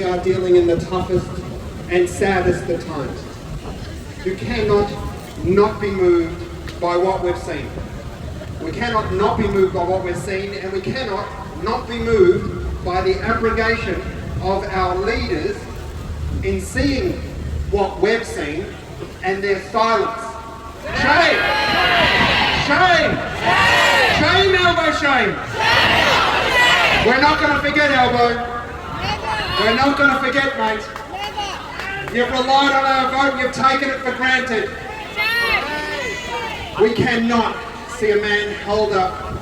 are dealing in the toughest and saddest of times. You cannot not be moved by what we've seen. We cannot not be moved by what we've seen, and we cannot not be moved by the abrogation of our leaders in seeing what we've seen and their silence. Shame! Shame! Shame, Elbow, shame! We're not going to forget, Elbow. We're not going to forget, mate. You've relied on our vote, you've taken it for granted. We cannot see a man hold up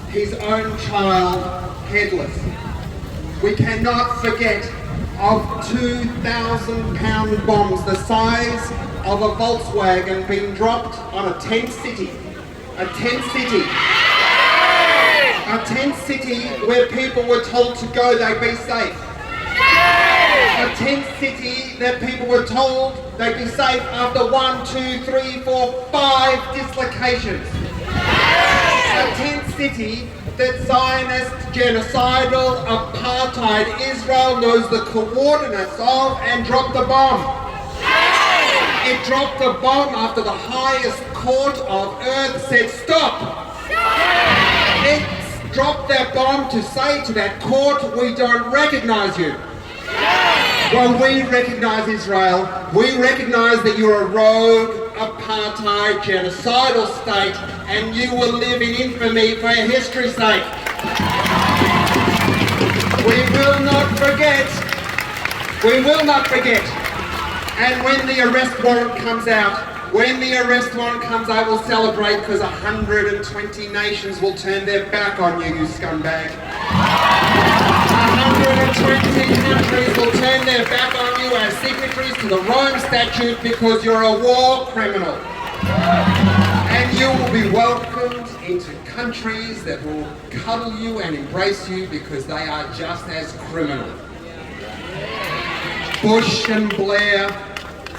his own child headless. We cannot forget of 2,000-pound bombs the size of a Volkswagen being dropped on a tent city. A tent city. A tent city where people were told to go, they'd be safe. A tent city that people were told they'd be safe after 1, 2, 3, 4, 5 dislocations. A tent city that Zionist, genocidal, apartheid Israel knows the coordinates of and dropped the bomb. It dropped the bomb after the highest court of earth said stop. It dropped that bomb to say to that court, we don't recognize you. Well, we recognize Israel. We recognize that you're a rogue, apartheid, genocidal state, and you will live in infamy for history's sake. We will not forget. We will not forget. And when the arrest warrant comes out, I will celebrate, because 120 nations will turn their back on you, you scumbag. 120 countries will turn their back on you as signatories to the Rome Statute because you're a war criminal. And you will be welcomed into countries that will cuddle you and embrace you because they are just as criminal. Bush and Blair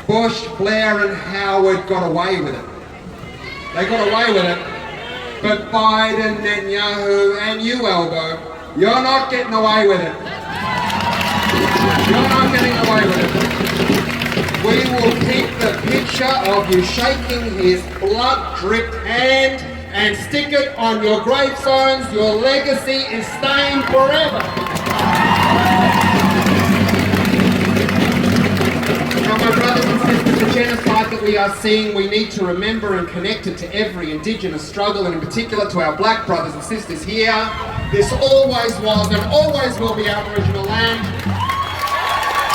and Howard got away with it. They got away with it. But Biden, Netanyahu and you, Elbow, you're not getting away with it. You're not getting away with it. We will keep the picture of you shaking his blood-dripped hand and stick it on your gravestones. Your legacy is stained forever. Now, my brothers and sisters, the genocide that we are seeing, we need to remember and connect it to every Indigenous struggle, and in particular to our black brothers and sisters here. This always was and always will be Aboriginal land.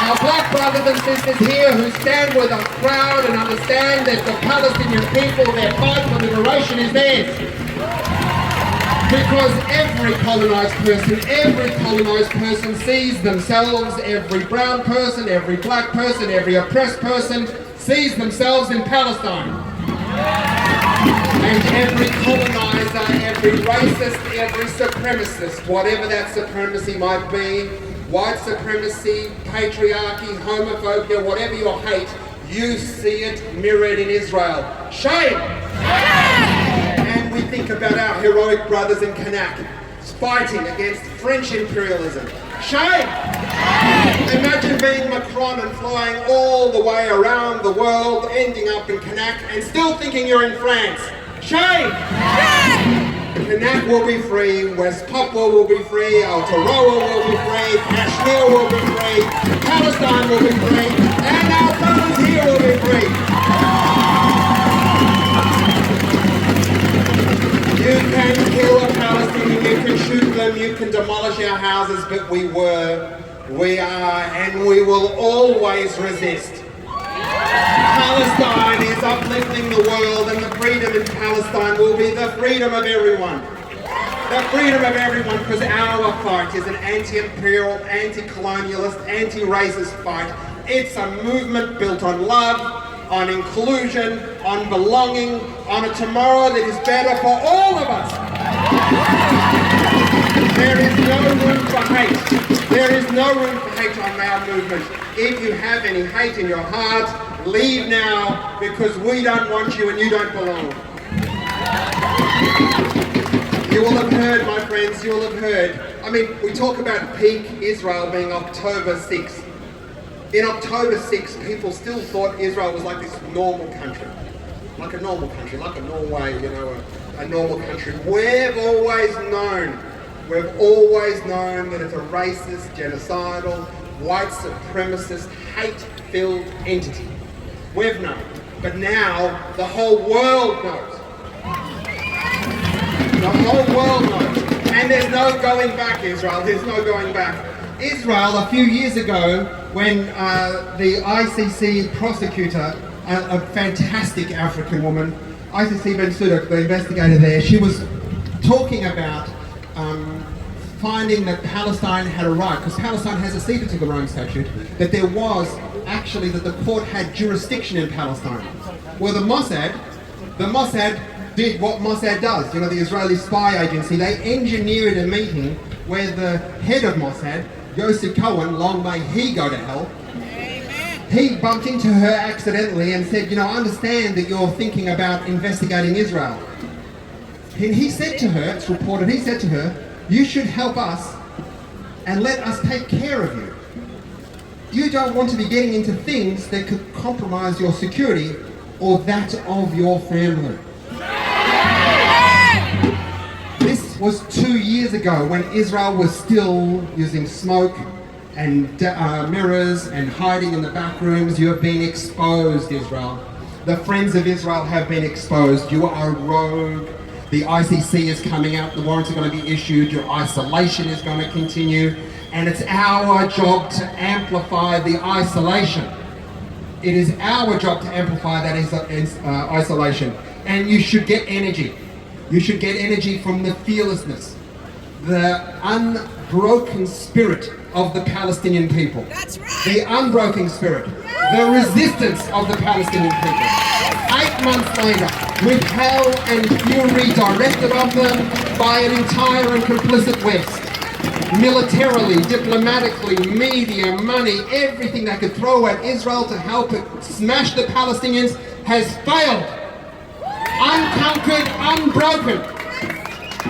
Our black brothers and sisters here who stand with us proud and understand that the Palestinian people, their fight for liberation is theirs. Because every colonised person sees themselves, every brown person, every black person, every oppressed person sees themselves in Palestine. And every coloniser, every racist, every supremacist, whatever that supremacy might be, white supremacy, patriarchy, homophobia, whatever your hate, you see it mirrored in Israel. Shame! And we think about our heroic brothers in Kanak fighting against French imperialism. Shame! Imagine being Macron and flying all the way around the world, ending up in Kanak and still thinking you're in France. Shame! Kanak will be free, West Papua will be free, Aotearoa will be free, Kashmir will be free, Palestine will be free, and our brothers here will be free. You can kill a Palestinian, you can shoot them, you can demolish our houses, but we are, and we will always resist. Palestine is uplifting the world, and the freedom in Palestine will be the freedom of everyone. The freedom of everyone, because our fight is an anti-imperial, anti-colonialist, anti-racist fight. It's a movement built on love, on inclusion, on belonging, on a tomorrow that is better for all of us. There is no room for hate. There is no room for hate on our movement. If you have any hate in your heart, leave now, because we don't want you and you don't belong. You will have heard, my friends, you will have heard. I mean, we talk about peak Israel being October 6th. In October 6, people still thought Israel was like this normal country. Like a normal country, like a Norway, you know, a normal country. We've always known that it's a racist, genocidal, white supremacist, hate-filled entity. We've known. But now, the whole world knows. The whole world knows. And there's no going back, Israel. There's no going back. Israel, a few years ago, when the ICC prosecutor, a fantastic African woman, ICC Bensouda, the investigator there, she was talking about finding that Palestine had a right, because Palestine has acceded to the Rome Statute, that there was actually, that the court had jurisdiction in Palestine. Well, the Mossad did what Mossad does, you know, the Israeli spy agency. They engineered a meeting where the head of Mossad, Yossi Cohen, long may he go to hell, he bumped into her accidentally and said, you know, I understand that you're thinking about investigating Israel. And he said to her, it's reported, he said to her, you should help us and let us take care of you. You don't want to be getting into things that could compromise your security or that of your family. This was 2 years ago when Israel was still using smoke and mirrors and hiding in the back rooms. You have been exposed, Israel. The friends of Israel have been exposed. You are rogue. The ICC is coming out. The warrants are going to be issued. Your isolation is going to continue. And it's our job to amplify the isolation. It is our job to amplify that isolation. And you should get energy. You should get energy from the fearlessness, the unbroken spirit of the Palestinian people. That's right. The unbroken spirit, the resistance of the Palestinian people. 8 months later, with hell and fury directed of them by an entire and complicit West, militarily, diplomatically, media, money, everything that could throw at Israel to help it smash the Palestinians has failed. Unconquered, unbroken.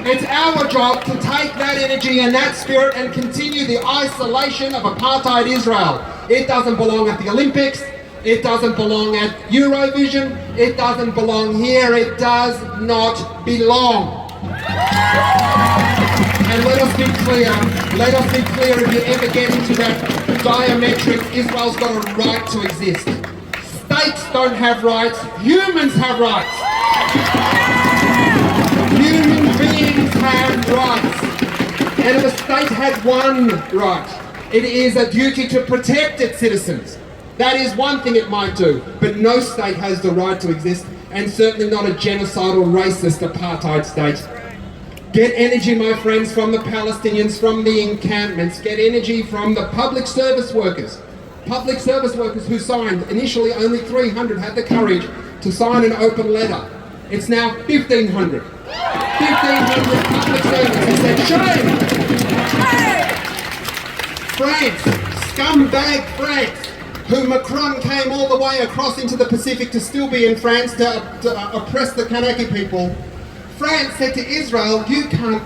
It's our job to take that energy and that spirit and continue the isolation of apartheid Israel. It doesn't belong at the Olympics. It doesn't belong at Eurovision. It doesn't belong here. It does not belong. And let us be clear, if you ever get into that diametric, Israel's got a right to exist. States don't have rights, humans have rights. Human beings have rights. And if a state had one right, it is a duty to protect its citizens. That is one thing it might do, but no state has the right to exist, and certainly not a genocidal, racist apartheid state. Get energy, my friends, from the Palestinians, from the encampments. Get energy from the public service workers. Public service workers who signed, initially only 300 had the courage to sign an open letter. It's now 1,500. 1,500 public servants who said, shame! France, scumbag France, who Macron came all the way across into the Pacific to still be in France to oppress the Kanaki people. France said to Israel, you can't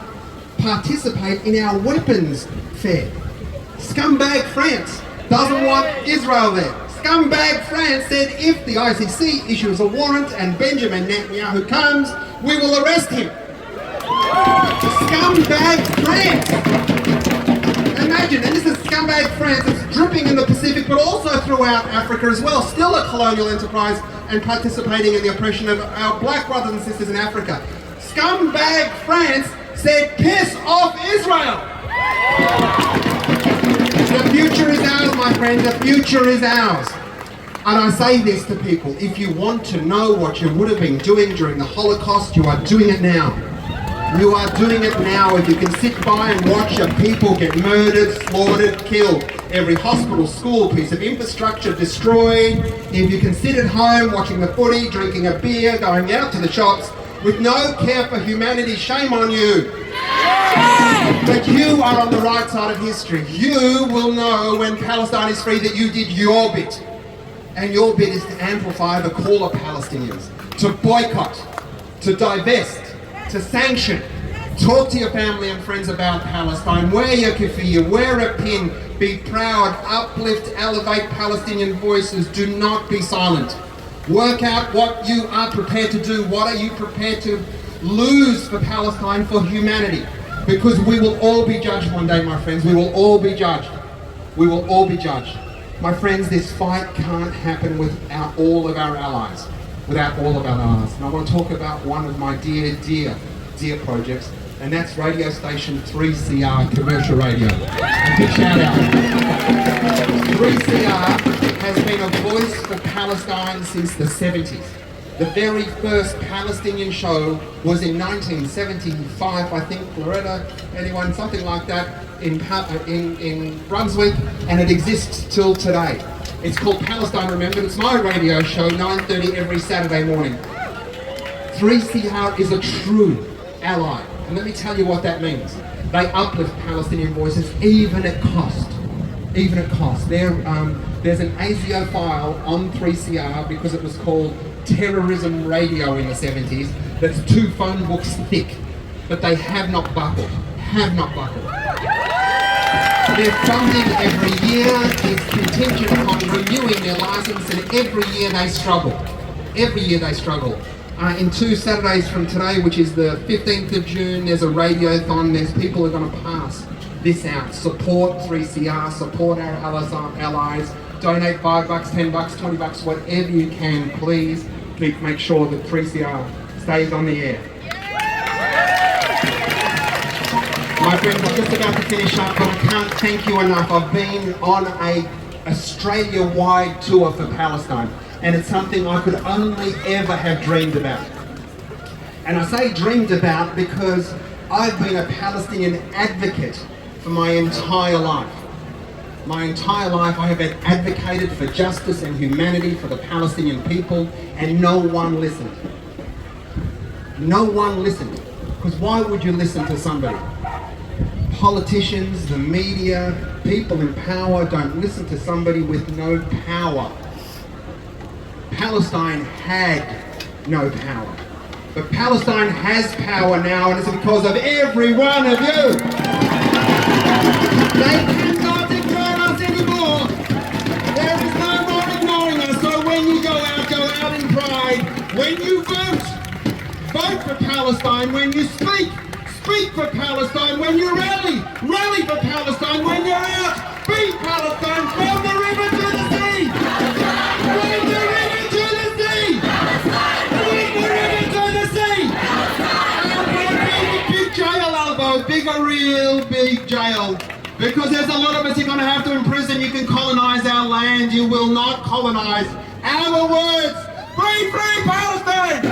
participate in our weapons fair. Scumbag France doesn't want Israel there. Scumbag France said if the ICC issues a warrant and Benjamin Netanyahu comes, we will arrest him. Scumbag France! Imagine, and this is scumbag France, it's dripping in the Pacific but also throughout Africa as well, still a colonial enterprise and participating in the oppression of our black brothers and sisters in Africa. Scumbag France said, piss off Israel! The future is ours, my friend, the future is ours. And I say this to people, if you want to know what you would have been doing during the Holocaust, you are doing it now. You are doing it now. If you can sit by and watch your people get murdered, slaughtered, killed, every hospital, school, piece of infrastructure destroyed, if you can sit at home watching the footy, drinking a beer, going out to the shops, with no care for humanity, shame on you. But you are on the right side of history. You will know when Palestine is free that you did your bit. And your bit is to amplify the call of Palestinians, to boycott, to divest, to sanction, Talk to your family and friends about Palestine. Wear your keffiyeh, wear a pin, be proud, uplift, elevate Palestinian voices. Do not be silent. Work out what you are prepared to do. What are you prepared to lose for Palestine, for humanity? Because we will all be judged one day, my friends. We will all be judged. We will all be judged. My friends, this fight can't happen without all of our allies. Without all of our allies. And I want to talk about one of my dear projects, and that's radio station 3CR Commercial Radio. A big shout out. 3CR has been a voice for Palestine since the 70s. The very first Palestinian show was in 1975, I think, Loretta, anyone, something like that, in Brunswick, and it exists till today. It's called Palestine Remembered. It's my radio show, 9:30 every Saturday morning. 3CR is a true ally, and let me tell you what that means. They uplift Palestinian voices, even at cost. Even at cost. There's an ASIO file on 3CR because it was called Terrorism Radio in the 70s. That's 2 phone books thick, but they have not buckled. Have not buckled. They're funded every year. It's contingent upon renewing their license, and every year they struggle. Every year they struggle. In 2 Saturdays from today, which is the 15th of June, there's a radiothon. There's people who are going to pass this out. Support 3CR, support our allies. Donate $5, $10, $20, whatever you can, please. Make sure that 3CR stays on the air. My friends, I'm just about to finish up, but I can't thank you enough. I've been on a Australia-wide tour for Palestine, and it's something I could only ever have dreamed about. And I say dreamed about because I've been a Palestinian advocate for my entire life. My entire life I have advocated for justice and humanity for the Palestinian people, and no one listened. No one listened. Because why would you listen to somebody? Politicians, the media, people in power don't listen to somebody with no power. Palestine had no power. But Palestine has power now, and it's because of every one of you. They cannot ignore us anymore. There is no more ignoring us. So when you go out in pride. When you vote for Palestine. When you speak for Palestine. When you rally for Palestine. When you're out, be Palestine from the river to the sea. From the river to the sea. From the river to the sea. Big jail, Albo. A real big jail. Because there's a lot of us you're going to have to imprison. You can colonize our land. You will not colonize our words. Free Palestine!